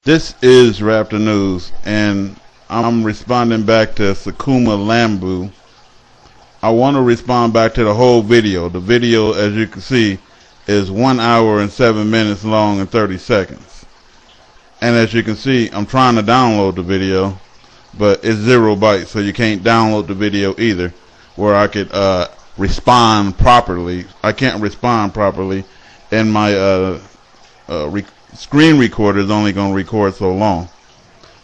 This is Raptor News, and I'm responding back to Sekuma Lambu. I want to respond back to the whole video. The video, as you can see, is 1 hour and 7 minutes long and 30 seconds. And as you can see, I'm trying to download the video, but it's 0 bytes, so you can't download the video either, where I could respond properly. I can't respond properly, and my screen recorder is only going to record so long,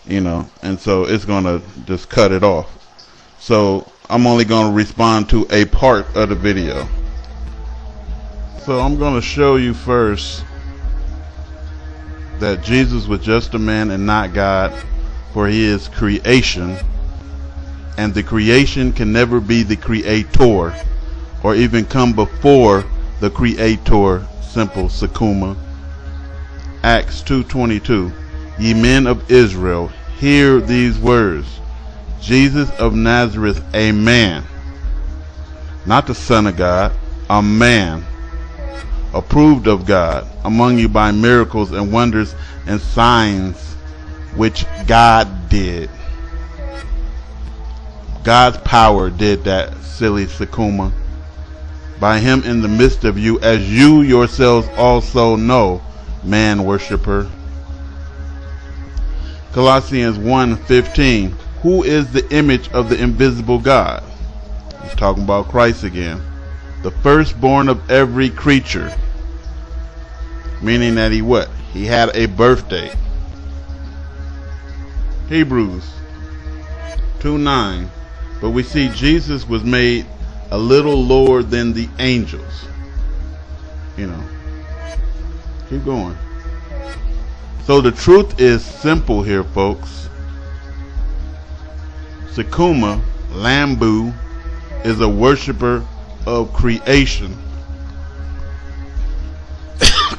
you know, and so it's going to just cut it off. So I'm only going to respond to a part of the video. So I'm going to show you first that Jesus was just a man and not God, for he is creation, and the creation can never be the creator or even come before the creator. Simple Sekuma. Acts 2:22. Ye men of Israel, hear these words. Jesus of Nazareth, a man, not the Son of God, a man, approved of God among you by miracles and wonders and signs which God did. God's power did that, silly Sekuma. By him in the midst of you, as you yourselves also know, man worshipper. Colossians 1:15. Who is the image of the invisible God? He's talking about Christ again. The firstborn of every creature. Meaning that he what? He had a birthday. Hebrews 2:9. But we see Jesus was made a little lower than the angels. You know. Keep going. So the truth is simple here, folks. Sekuma Lambu is a worshiper of creation.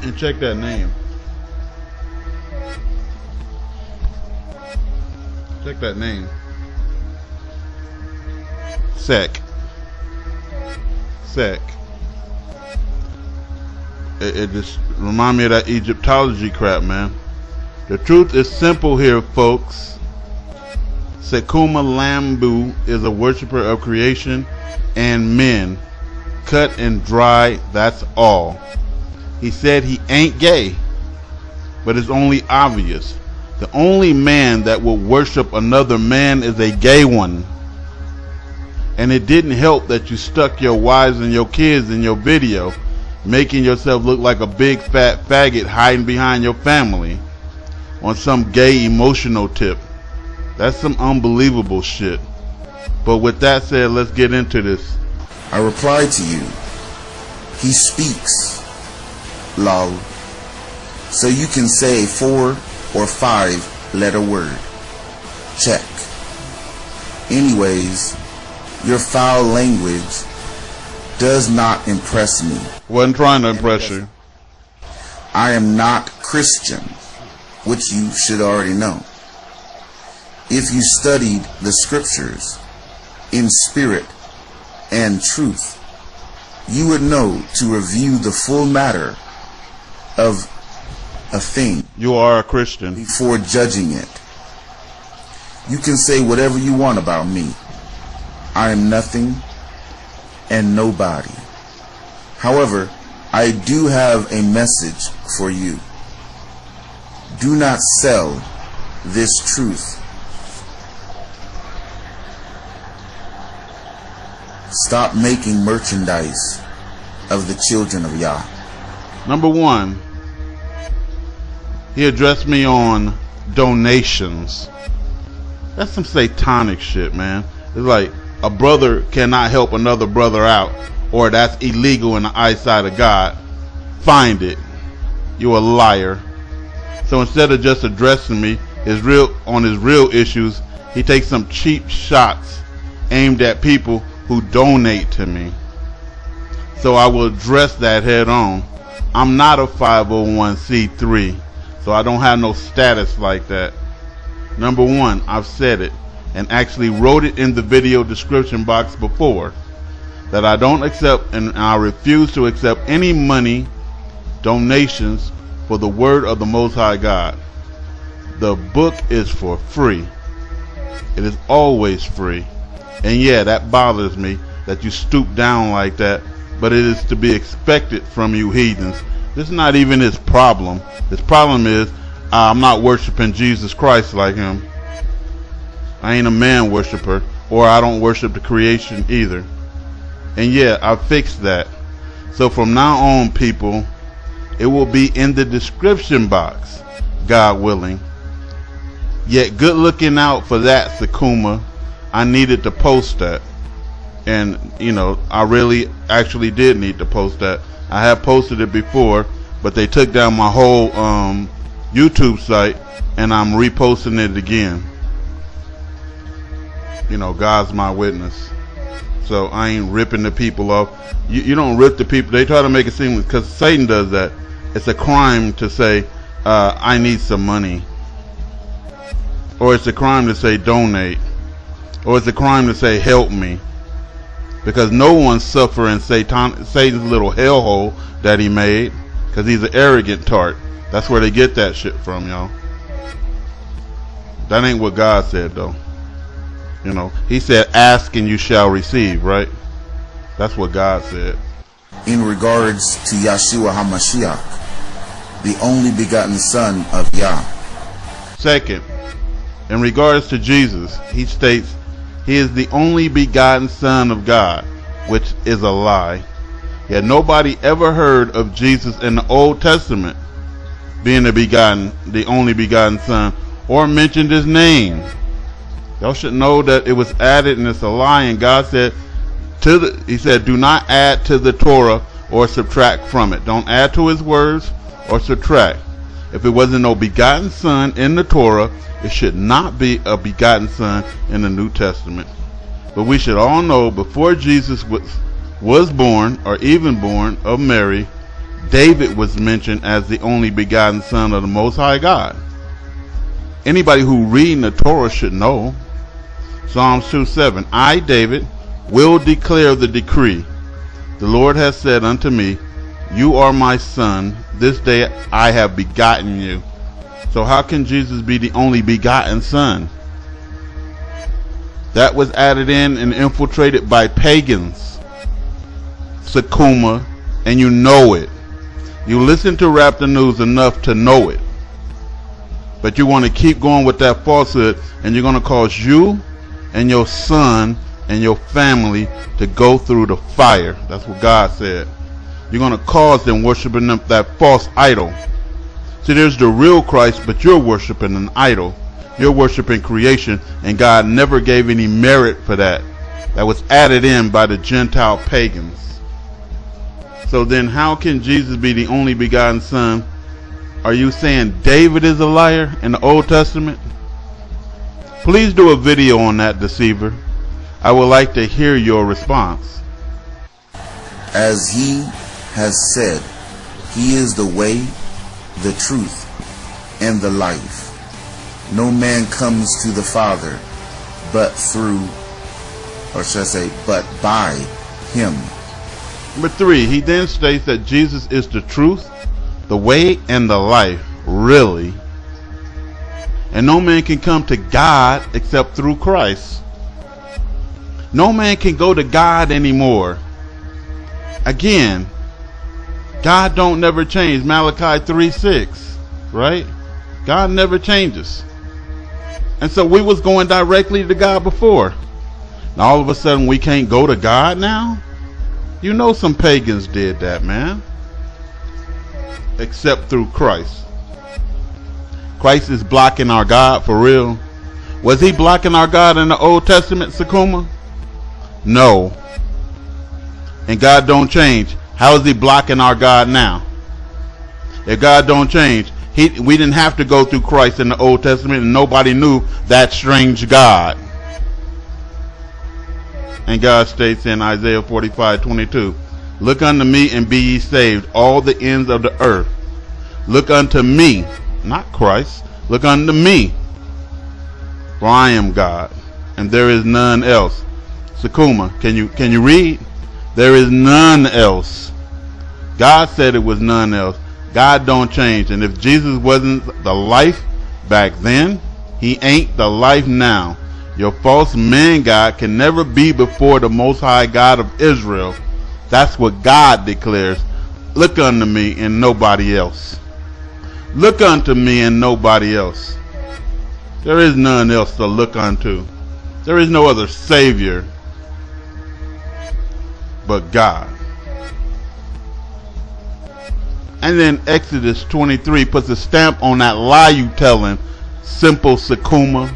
And check that name. Check that name. Sek. It just remind me of that Egyptology crap, man. The truth is simple here, folks. Sekuma Lambu is a worshiper of creation and men. Cut and dry, that's all. He said he ain't gay, but it's only obvious. The only man that will worship another man is a gay one. And it didn't help that you stuck your wives and your kids in your video, making yourself look like a big fat faggot hiding behind your family on some gay emotional tip. That's some unbelievable shit. But with that said, let's get into this. I reply to you. He speaks, lol. So you can say a 4 or 5 letter word. Check. Anyways, your foul language does not impress me. Wasn't trying to impress you. I am not Christian, which you should already know. If you studied the scriptures in spirit and truth, you would know to review the full matter of a thing. You are a Christian. Before judging it. You can say whatever you want about me. I am nothing and nobody. However, I do have a message for you. Do not sell this truth. Stop making merchandise of the children of Yah. Number one, he addressed me on donations. That's some satanic shit, man. It's like a brother cannot help another brother out, or that's illegal in the eyesight of God. Find it. You a liar. So instead of just addressing me on his real issues, he takes some cheap shots aimed at people who donate to me. So I will address that head on. I'm not a 501c3, so I don't have no status like that. Number one, I've said it and actually wrote it in the video description box before, that I don't accept and I refuse to accept any money, donations for the word of the Most High God. The book is for free. It is always free. And yeah, that bothers me that you stoop down like that, but it is to be expected from you heathens. This is not even his problem. His problem is I'm not worshiping Jesus Christ like him. I ain't a man worshiper, or I don't worship the creation either. And yeah, I fixed that. So from now on, people, it will be in the description box, God willing. Yet good looking out for that, Sekuma. I needed to post that. And, you know, I really actually did need to post that. I have posted it before, but they took down my whole YouTube site, and I'm reposting it again. You know, God's my witness. So I ain't ripping the people off. You don't rip the people. They try to make it seem, because Satan does that. It's a crime to say, I need some money. Or it's a crime to say donate. Or it's a crime to say help me. Because no one's suffering Satan's little hellhole that he made. Because he's an arrogant tart. That's where they get that shit from, y'all. That ain't what God said, though. You know, he said, ask and you shall receive, right? That's what God said. In regards to Yeshua HaMashiach, the only begotten Son of Yah. Second, in regards to Jesus, he states he is the only begotten Son of God, which is a lie. Yet nobody ever heard of Jesus in the Old Testament being the only begotten Son, or mentioned his name. Y'all should know that it was added, and it's a lie. And God said, he said, do not add to the Torah or subtract from it. Don't add to his words or subtract. If it wasn't no begotten Son in the Torah, it should not be a begotten Son in the New Testament. But we should all know, before Jesus was born, or even born of Mary, David was mentioned as the only begotten Son of the Most High God. Anybody who reading the Torah should know. Psalms 2:7, I, David, will declare the decree. The Lord has said unto me, you are my son, this day I have begotten you. So how can Jesus be the only begotten Son? That was added in and infiltrated by pagans, Sekuma, and you know it. You listen to Rap the News enough to know it. But you want to keep going with that falsehood, and you're going to cause you and your son and your family to go through the fire. That's what God said. You're going to cause them worshiping that false idol. See, there's the real Christ, but you're worshiping an idol. You're worshiping creation, and God never gave any merit for that. That was added in by the Gentile pagans. So then how can Jesus be the only begotten Son? Are you saying David is a liar in the Old Testament? Please do a video on that, Deceiver. I would like to hear your response. As he has said, he is the way, the truth, and the life. No man comes to the Father but through, or should I say, but by him. Number 3, he then states that Jesus is the truth, the way, and the life. Really? And no man can come to God except through Christ. No man can go to God anymore. Again, God don't never change. Malachi 3:6, right? God never changes. And so we was going directly to God before. Now all of a sudden we can't go to God now? You know some pagans did that, man. Except through Christ. Christ is blocking our God for real. Was he blocking our God in the Old Testament, Sekuma? No. And God don't change. How is he blocking our God now? If God don't change, we didn't have to go through Christ in the Old Testament, and nobody knew that strange God. And God states in Isaiah 45:22, look unto me and be ye saved, all the ends of the earth. Look unto me, not Christ. Look unto me, for I am God, and there is none else. Sekuma, can you read? There is none else. God said it was none else. God don't change. And if Jesus wasn't the life, back then. He ain't the life now. Your false man God can never be before the Most High God of Israel. That's what God declares. Look unto me and nobody else. Look unto me and nobody else. There is none else to look unto. There is no other Savior but God. And then Exodus 23 puts a stamp on that lie you telling, simple Sekuma.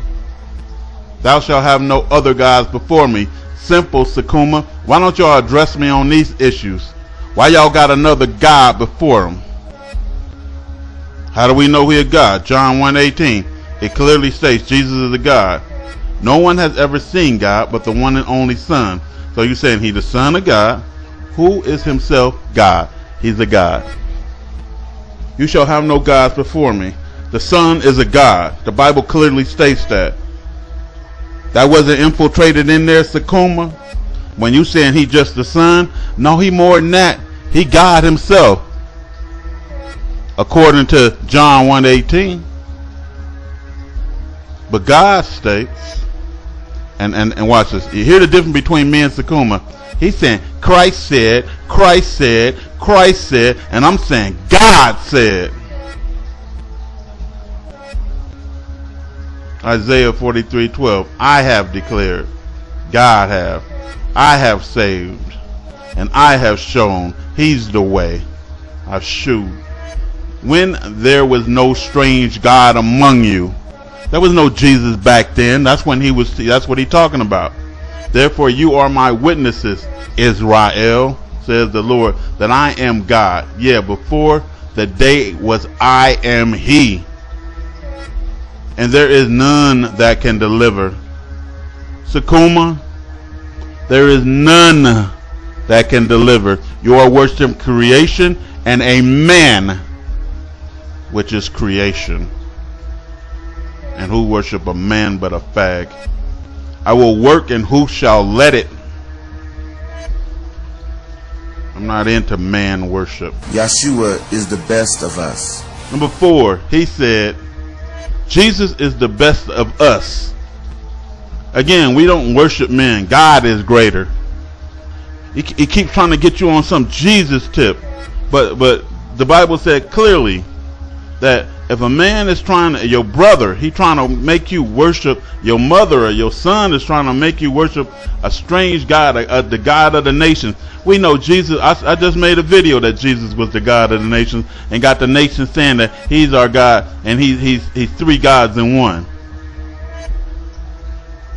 Thou shalt have no other gods before me. Simple Sekuma. Why don't y'all address me on these issues? Why y'all got another God before him? How do we know he a God? John 1:18. It clearly states Jesus is a God. No one has ever seen God but the one and only Son. So you're saying he's the Son of God, who is himself God. He's a God. You shall have no gods before me. The Son is a God. The Bible clearly states that. That wasn't infiltrated in there, Sekuma. When you saying he just the Son, no, he more than that. He God himself. According to John 1:18. But God states, and watch this. You hear the difference between me and Sekuma. He's saying Christ said, Christ said, Christ said, and I'm saying God said. Isaiah 43:12. I have declared, God have, I have saved, and I have shown. He's the way. I've shewed. When there was no strange God among you, there was no Jesus back then. That's when he was. That's what he's talking about. Therefore, you are my witnesses, Israel, says the Lord, that I am God. Yeah, before the day was I am He. And there is none that can deliver. Sekuma, there is none that can deliver. You are worshiping creation and a man, which is creation. And who worship a man but a fag? I will work, and who shall let it? I'm not into man worship. Yeshua is the best of us. Number 4, he said, Jesus is the best of us. Again, we don't worship men. God is greater. He keeps trying to get you on some Jesus tip. But the Bible said clearly that if a man is trying to, your brother, he's trying to make you worship your mother, or your son is trying to make you worship a strange God, the God of the nations. We know Jesus. I just made a video that Jesus was the God of the nations, and got the nations saying that he's our God, and he's 3 gods in one.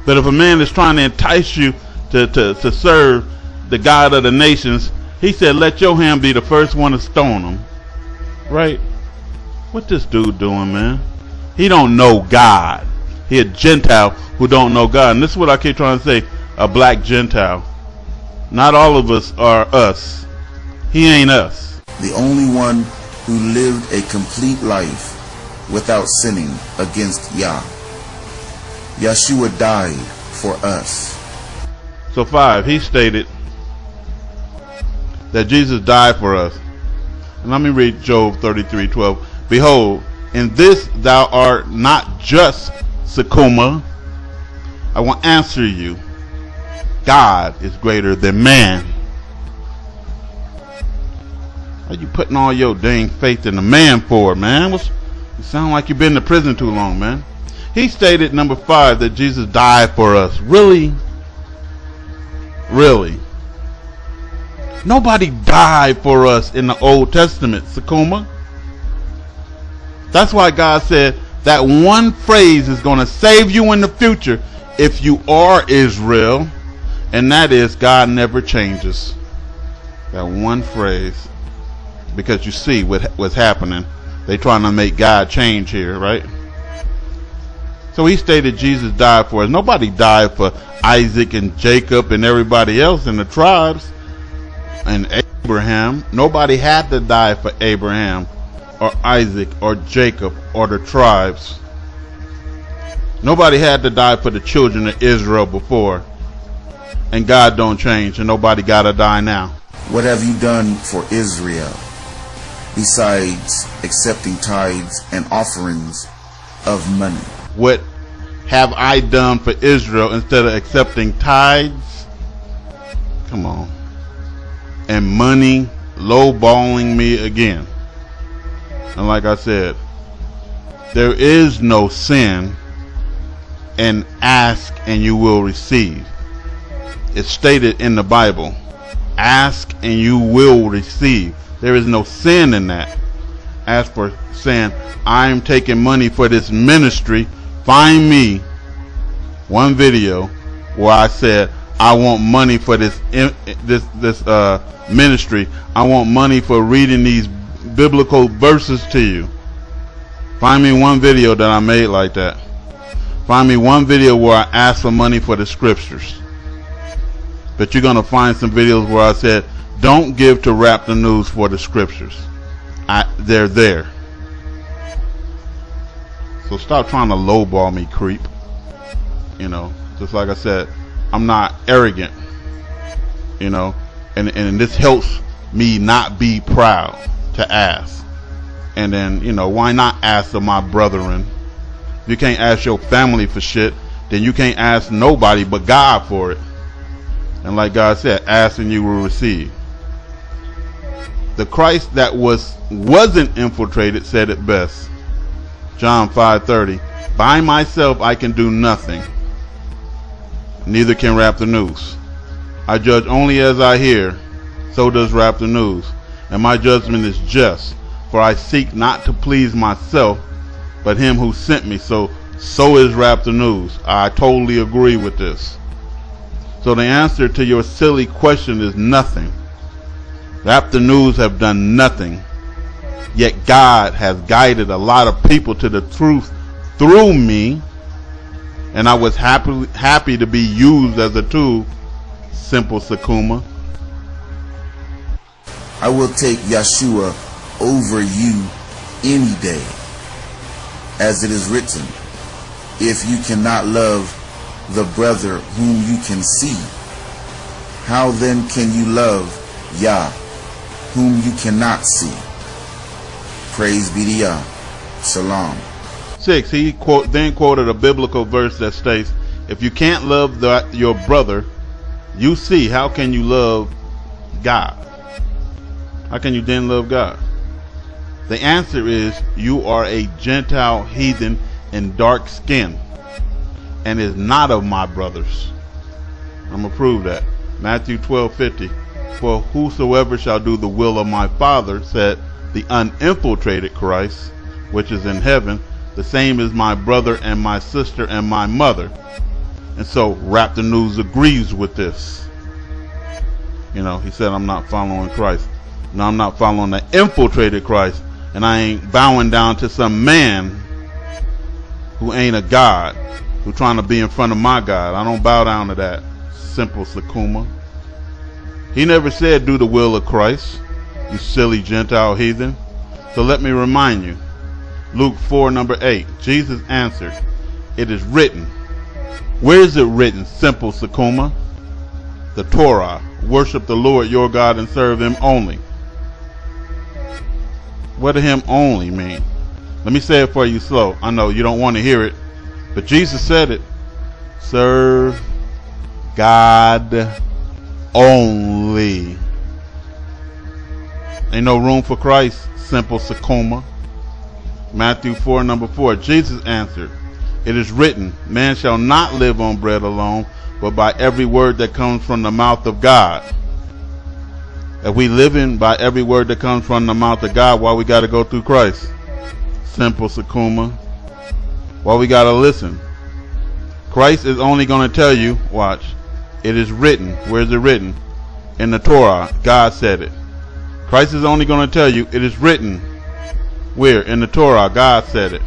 But if a man is trying to entice you to serve the God of the nations, he said, let your hand be the first one to stone him. Right? What this dude doing, man? He don't know God. He a Gentile who don't know God. And this is what I keep trying to say. A black Gentile. Not all of us are us. He ain't us. The only one who lived a complete life without sinning against Yah. Yeshua died for us. So 5, he stated that Jesus died for us. And let me read Job 33:12. Behold, in this thou art not just, Sekuma. I will answer you. God is greater than man. What are you putting all your dang faith in the man for, man? You sound like you've been to prison too long, man. He stated, number 5, that Jesus died for us. Really? Really? Nobody died for us in the Old Testament, Sekuma. That's why God said that one phrase is going to save you in the future if you are Israel, and that is God never changes. That one phrase. Because you see what's happening. They trying to make God change here, right? So he stated Jesus died for us. Nobody died for Isaac and Jacob and everybody else in the tribes. And Abraham. Nobody had to die for Abraham or Isaac or Jacob or the tribes. Nobody had to die for the children of Israel before. And God don't change, and nobody gotta die now. What have you done for Israel besides accepting tithes and offerings of money. What have I done for Israel instead of accepting tithes? Come on. And money, lowballing me again. And like I said, there is no sin in ask and you will receive. It's stated in the Bible. Ask and you will receive. There is no sin in that. As for saying, I'm taking money for this ministry, find me one video where I said, I want money for this ministry. I want money for reading these biblical verses to you. Find me one video that I made like that. Find me one video where I asked for money for the scriptures. But you're going to find some videos where I said, don't give to Rap the News for the scriptures. They're there. So stop trying to lowball me, creep. You know, just like I said, I'm not arrogant. You know, and this helps me not be proud to ask. And then, you know, why not ask of my brethren? If you can't ask your family for shit, then you can't ask nobody but God for it. And like God said, ask and you will receive. The Christ that wasn't infiltrated said it best. John 5:30. By myself I can do nothing. Neither can Rap the News. I judge only as I hear, so does Rap the News. And my judgment is just, for I seek not to please myself, but him who sent me. So is Rap the News. I totally agree with this. So the answer to your silly question is nothing. Rap the News have done nothing. Yet God has guided a lot of people to the truth through me. And I was happy to be used as a tool. Simple Sekuma. I will take Yeshua over you any day. As it is written, if you cannot love the brother whom you can see, how then can you love Yah, whom you cannot see? Praise be to Yah. Shalom. 6. He then quoted a biblical verse that states, if you can't love your brother you see, how can you love God? How can you then love God? The answer is, you are a Gentile heathen in dark skin and is not of my brothers. I'm going to prove that. Matthew 12:50. For whosoever shall do the will of my Father, said the uninfiltrated Christ, which is in heaven, the same is my brother and my sister and my mother. And so Rap the News agrees with this. You know, he said, I'm not following Christ. No, I'm not following the infiltrated Christ. And I ain't bowing down to some man who ain't a God, who trying to be in front of my God. I don't bow down to that. Simple Sekuma. He never said do the will of Christ, you silly Gentile heathen. So let me remind you. Luke 4:8. Jesus answered, it is written. Where is it written? Simple Sekuma. The Torah. Worship the Lord your God and serve him only. What does him only mean? Let me say it for you slow. I know you don't want to hear it, but Jesus said it. Serve God only. Ain't no room for Christ. Simple Sekuma. Matthew 4:4. Jesus answered, it is written, man shall not live on bread alone, but by every word that comes from the mouth of God. If we living by every word that comes from the mouth of God, why we got to go through Christ? Simple Sekuma. Why we got to listen? Christ is only going to tell you, watch, it is written. Where is it written? In the Torah. God said it. Christ is only going to tell you, it is written. Where? In the Torah. God said it.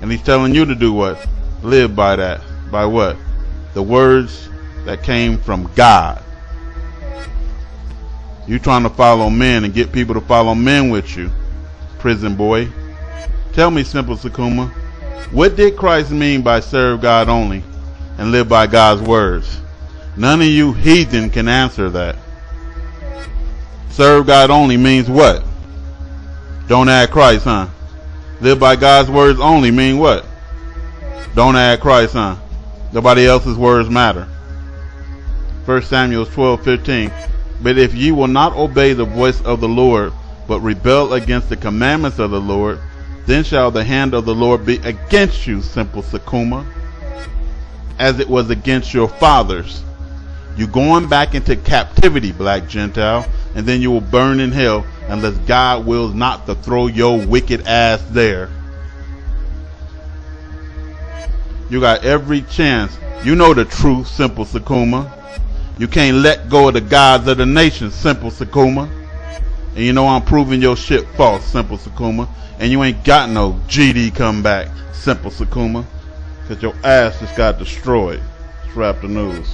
And he's telling you to do what? Live by that. By what? The words that came from God. You trying to follow men and get people to follow men with you, prison boy. Tell me, Simple Sekuma, what did Christ mean by serve God only and live by God's words? None of you heathen can answer that. Serve God only means what? Don't add Christ, huh? Live by God's words only mean what? Don't add Christ, huh? Nobody else's words matter. 1 Samuel 12:15. But if ye will not obey the voice of the Lord, but rebel against the commandments of the Lord, then shall the hand of the Lord be against you, simple Sekuma, as it was against your fathers. You going back into captivity, black Gentile, and then you will burn in hell unless God wills not to throw your wicked ass there. You got every chance. You know the truth, simple Sekuma. You can't let go of the gods of the nation, simple Sekuma. And you know I'm proving your shit false, simple Sekuma. And you ain't got no GD come back, simple Sekuma. Because your ass just got destroyed. Let's wrap the news.